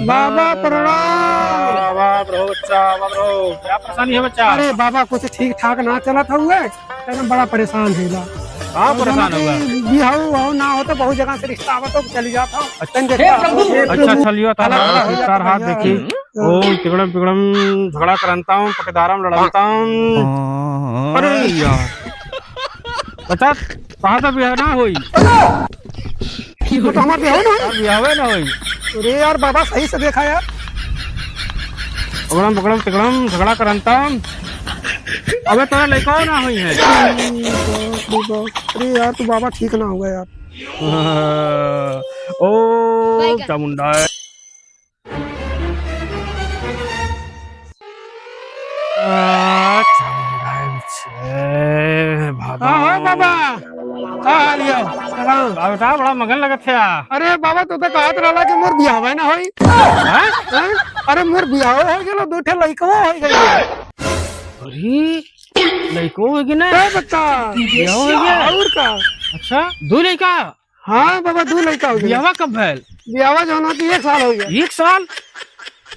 बाबा प्रणाम। क्या परेशानी है बच्चा? अरे बाबा कुछ ठीक ठाक ना चला था हुए, एकदम बड़ा परेशान है। कहाँ परेशान होगा? बिहाऊ ना हो तो बहुत जगह से रिश्ता आवा तो चली जाता हूँ। अच्छा लियो तार हाथ देखी। ओम तिगड़म पिगड़म झगड़ा कराता हूँ, पटेदारम लड़ाता हूँ। अरे यार बच्चा कहाँ तो बिहार ना हुई, तो हमारे बिहावे ना हुई। अरे यार बाबा सही से देखा यार। पकड़म पकड़म तिगड़म झगड़ा कराता हूँ। अबे तोरा लड़का ना हुई है। अरे यार तू बाबा ठीक ना होगा यार। ओ चामुंडा बड़ा मगन लगत है। अरे बाबा तू तो कहत रहला कि मोर बियाह ना होई। अरे मोर बियाह हो गेलो, दो ठे लइका हो गई। अरे लइको हो गई ना बच्चा बियाह हो गया और का? अच्छा दो लइका? हाँ बाबा दो लइका हो गया। बियाह कब भैल? बियाह जो ना 1 साल हो गया। 1 साल?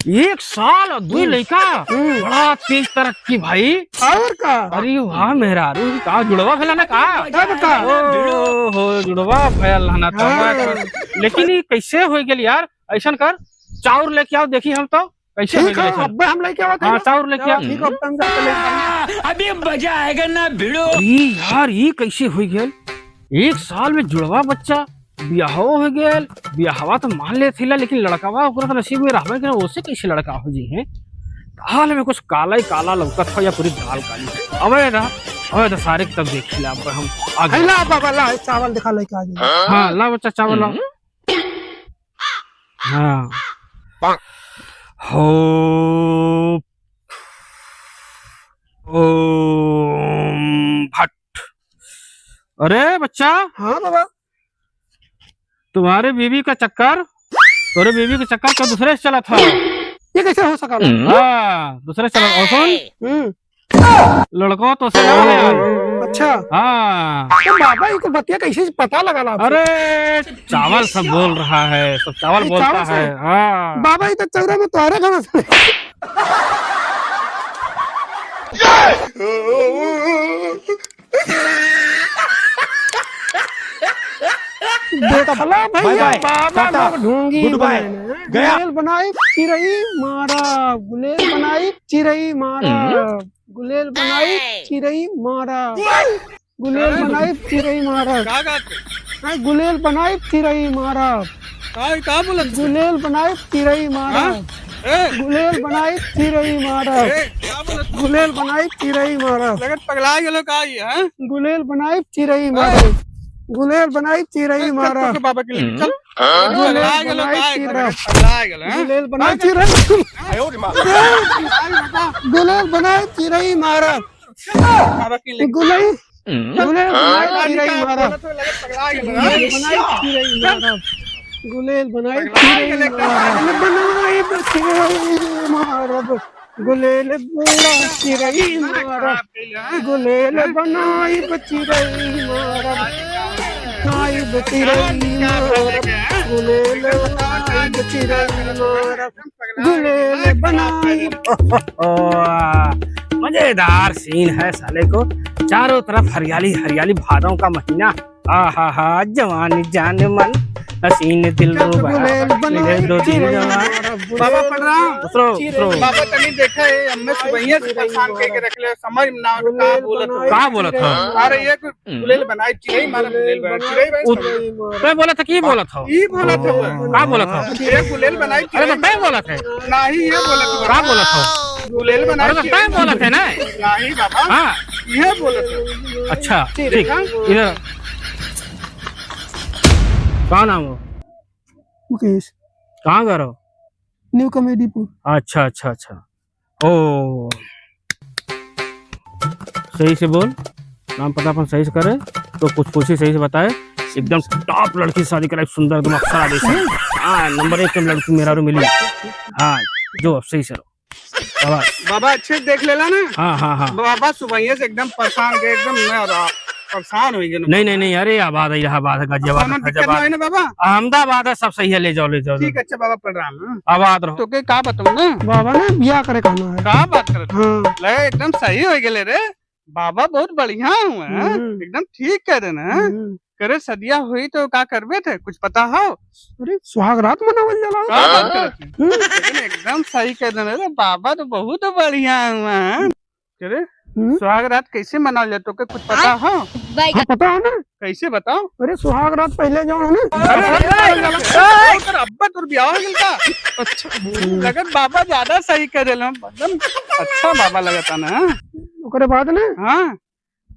1 साल और 2 लइका? बड़ा तेज तरक्की भाई। और का? अरे वाह मेहरारू का जुड़वा भेला ना का? बता हो जुड़वा भैल ना तो। लेकिन ये कैसे हो गेल यार? ऐसा कर चाउर लेके आओ, देखी हम तो कैसे हो गेल। अब हम लेके आवत। हाँ चाउर लेके आओ। ठीक है अभी मजा आएगा ना भिड़ो। अरे यार ये कैसे हो गेल? 1 साल में जुड़वा बच्चा बियाह हो गेल। बियाहवा तो मान ले थी, लेकिन लड़कावा ओकरा तो नसीब में रहबे कि ओसे कैसे लड़का हो जी है? दाल में कुछ काला ही काला लौकत हो या पूरी दाल काली? अबे तो सारे तब देख लिया। अब हम आगे ला बाबा ला चावल दिखा लेके आ जाए। हाँ ला बच्चा चावल ला। हाँ हो ओम भट। अरे बच्चा हाँ बाबा तुम्हारे बीवी का चक्कर, तोरे बीवी का चक्कर क्या दूसरे से चला था? ये कैसे हो सका? हाँ दूसरे से चला। और सुन लड़को तो से यार। अच्छा हाँ तो बाबा इनको बतिया कैसे पता लगा ला? अरे चावल सब बोल रहा है, सब चावल बोलता है। हाँ बाबा ये तो चौरा में तुम्हारे खाना से देखला भैया बाबा ढूंगी गुलेल बनाई चिरई मारा, गुलेल बनाई चिरई मारा, गुलेल बनाई चिरई मारा, गुलेल बनाई चिरई मारा, गुलेल बनाई चिरई मारा, गुलेल बनाई चिरई मारा, गुलेल बनाई चिरई मारा, गुलेल बनाई चिरई मारा, पगला गेलो का ये? गुलेल बनाई चिरई मारा, गुलेल बनाई चिरई मारा, बाबा के लिए चल। गुलेल बनाई चिरई, गुलेल बनाई चिरई, गुलेल बनाई चिरई मारा, गुलेल गुलेल बनाई चिरई मारा, गुलेल बनाई चिरई मारा, गुलेल बनाई चिरई मारा, गुलेल बनाई चिरई मारा, गुलेल बनाई चिरई मारा, नाई चिरई मारा, गुलेल बनाई चिरई मारा, गुलेल बनाई। मजेदार सीन है साले को, चारों तरफ हरियाली हरियाली, भादों का महीना। आहा हा जवानी जान मन हसीन दिल रुबा दो दिन बाबा प्रणाम। उतरो बाबा तनी देखा है हमने सुबहिया से परेशान करके रख ले, समझ में ना का बोला था? अरे ये गुलेल बनाई चिरई मारा, गुलेल बनाई चिरई मैं बोला था कि बोला था? ये बोला था का बोला था? ये गुलेल बनाई अरे तो मैं बोला था नहीं, ये बोला था का बोला था? गुलेल बनाई अरे तो मैं बोला था ना? नहीं बाबा हाँ ये बोला था। अच्छा ठीक, इधर कहाँ नाम हो? मुकेश कहाँ घर हो? न्यू कॉमेडीपुर। अच्छा अच्छा अच्छा। ओ सही से बोल, नाम पता अपन सही से करे तो कुछ पूछी सही से बताए। एकदम टॉप लड़की शादी कराई, सुंदर एकदम अक्सर आदेश। हाँ नंबर 1 लड़की मेरा रो मिली। हाँ जो सही से रहो बाबा अच्छे देख लेला ना। हाँ हाँ हाँ बाबा सुबह से एकदम परेशान के एकदम न रहा। परेशान हो गए नहीं नहीं नहीं, अरे आबाद है, इलाहाबाद है, गाजियाबाद है, दिक्कत नहीं है ना बाबा? अहमदाबाद है, सब सही है, ले जाओ ले जाओ, ठीक है, अच्छा बाबा प्रणाम। हाँ। आबाद रहो। तो के का बताऊं ना, बाबा ने बिया करे कहना है। का बात करत हाँ ले, एकदम सही हो गेले रे बाबा, बहुत बढ़िया हुआ। एकदम ठीक कह रहे ना। करे सदिया हुई तो का करबे थे, कुछ पता हो? अरे सुहाग रात मनावल जाला। का बात करत है? लेकिन एकदम सही कह रहे रे बाबा, तो बहुत बढ़िया हुआ। करे सुहाग रात कैसे मनाल जाए, तो के कुछ पता हो? हाँ पता है ना। कैसे बताओ? अरे सुहाग रात पहले जो है ना, अरे अब्बा तोर ब्याह हो गेल का? अच्छा लगत बाबा ज्यादा सही कह रहे एकदम अच्छा बाबा लगता ना। ओकरे बाद ना हाँ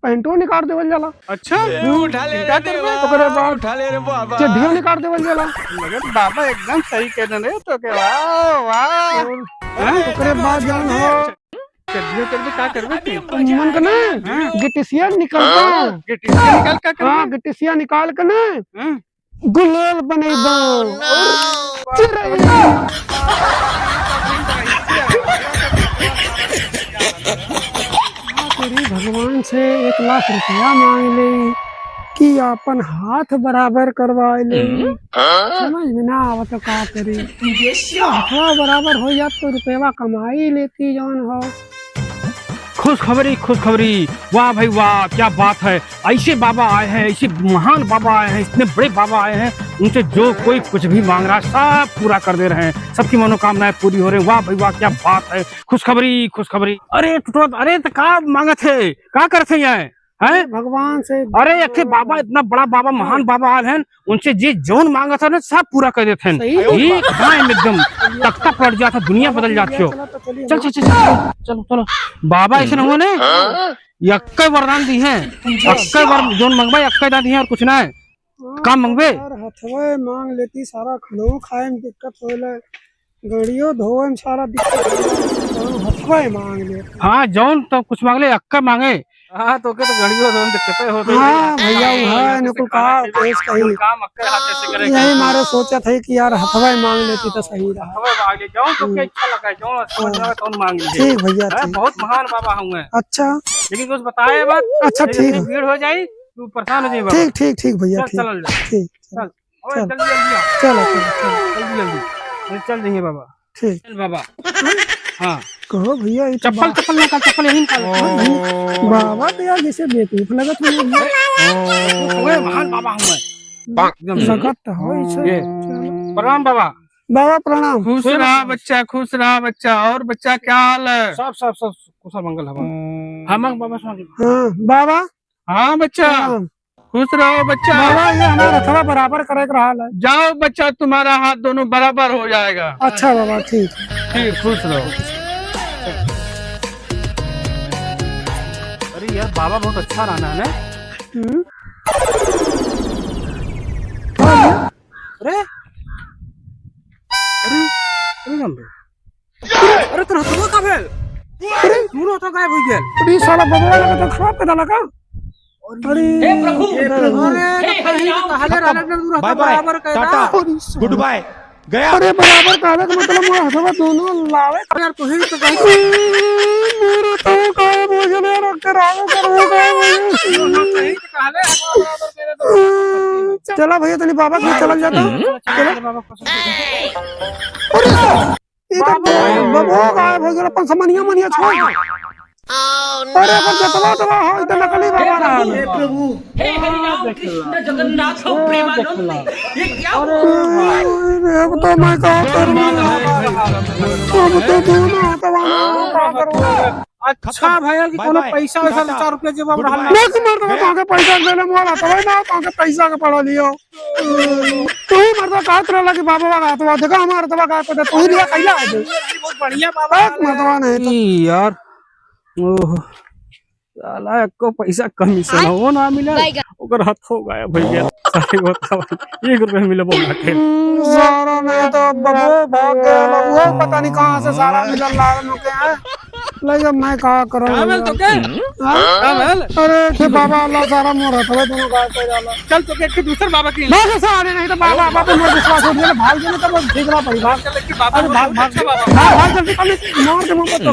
पैंटो निकाल देवल जाला। अच्छा उठा ले क्या करबे? ओकरे बाद उठा ले रे बाबा। चड्ढियों निकाल देवल जाला। लगत बाबा एकदम सही कह रहे तो के वाह वाह। ओकरे बाद जान हो चलिए चलिए का करबे थे? मन का ना गिटिसिया निकलता। गिट्टिया निकाल का करबे? हाँ गिटिसिया निकाल के ना हाँ। गुलाल बनेबो। तेरी भगवान से 1 लाख रुपया मांग ले कि अपन हाथ बराबर करवा ले। समझ में ना आवत का करी। हाथ बराबर हो जात तो रुपया कमाई लेती जौन हो। खुशखबरी, वाह भाई वाह, क्या बात है। ऐसे बाबा आए हैं, ऐसे महान बाबा आए हैं, इतने बड़े बाबा आए हैं, उनसे जो कोई कुछ भी मांग रहा है सब पूरा कर दे रहे हैं, सबकी मनोकामनाएं पूरी हो रही हैं। वाह भाई वाह, क्या बात है। खुशखबरी। अरे अरे तो का मांगे थे, का करते हैं? हैं भगवान से। अरे एक बाबा, इतना बड़ा बाबा, महान बाबा आल हैं, उनसे जे जौन मांगा था ना सब पूरा कर देते हैं। एक टाइम एकदम तख्ता पलट जाता, दुनिया बदल जाती हो। चल चल चल चलो चलो, बाबा ऐसे हुआ ने यक्के वरदान दी हैं, यक्के वर जौन मंगवा यक्के दा दी हैं और कुछ ना है। काम मंगवे हथवे मांग लेती, सारा खानो खाए में दिक्कत होले, गाड़ियों धोए में सारा दिक्कत, हथवे मांग ले। हाँ जौन तो कुछ मांग ले, यक्के मांगे। हाँ तो के तो गड़ियों दोन दिक्कतें होते हैं। हाँ भैया वो है न कुल का पेश कही। काम अक्के हाथ से करे। यही मारे सोचा था कि यार हथवा मांग लेती तो सही रहा। हवे मांग ले जाओ तो क्या इच्छा लगा जाओ, समझ में तो मांग लीजिए। ठीक भैया ठीक। बहुत महान बाबा हुए। अच्छा लेकिन कुछ बताए बात। अच्छा ठीक है। भीड़ हो जाए तू परेशान हो जाए। ठीक ठीक ठीक भैया ठीक चल ठीक चल जल्दी जल्दी चलो जल्दी चल देंगे बाबा। ठीक चल बाबा। हाँ कहो भैया ये तो चप्पल निकाल, चप्पल यही निकाल। बाबा तो यार जैसे बेवकूफ लगत है। महान बाबा हुए एकदम लगत हो ये। प्रणाम बाबा। बाबा प्रणाम। खुश रहा बच्चा। और बच्चा क्या हाल है? सब कुशल मंगल हवा। हाँ मंग बाबा स्वामी। हाँ बाबा। हाँ बच्चा खुश रहो बच्चा। बाबा ये हमारा थोड़ा बराबर करे का हाल है। जाओ बच्चा, तुम्हारा हाथ दोनों बराबर हो जाएगा। अच्छा बाबा ठीक। ठीक खुश रहो। अरे यार बाबा बहुत अच्छा रहना है ना। अरे अरे तो हथवा का भेल, दूर होता गायब हो गया। अरे साला बाबा लगा तो खराब पता लगा। अरे bye bye tata good bye. अरे बराबर कहने का मतलब मोर हथवा दोनों लावे यार। तू ही तो कहीं मेरे तो काय बोझ ले रख राव करो काय चला भैया तनी बाबा के चल जाता। अरे ये तो बाबा गायब हो गया, अपन समनिया छोड़। अरे पर जतवा हो इतना नकली बाबा रहा। हे प्रभु हे हरिनाम कृष्ण जगन्नाथ प्रेमानंद, ये क्या अब तो मैं कहा करूँ, अब तो दोनों हथवा। अच्छा भैया कि कोनो पैसा वैसा 4 रुपया जेब में रहल मैं तो मरता ताके पैसा देले मोला तो ना ताके पैसा के पड़ा लियो। तू ही मरता कहत रहला कि बाबा का हथवा देखा हमारा हथवा का पता तू ही लिया कैला है। बहुत बढ़िया बाबा मरतवा नहीं तो यार। ओह साला एको पैसा कमीशन हो ना मिला, ओकर हाथ हो गया भैया। सही बताओ 1 रुपया मिले बोला के सारा नहीं तो बाबू भाग गया। वो पता नहीं कहां से सारा मिलल लाल के है। ले मैं का करूं तो के अरे के बाबा अल्लाह सारा मोर हथवा दोनों गायब कर जाला। चल तो के दूसरे बाबा की भाग सारे नहीं तो बाबा बाबा मोर विश्वास हो गया। भाग जाने तो ठीक ना पड़ी। भाग चल के बाबा भाग जल्दी मार के मुंह पर तो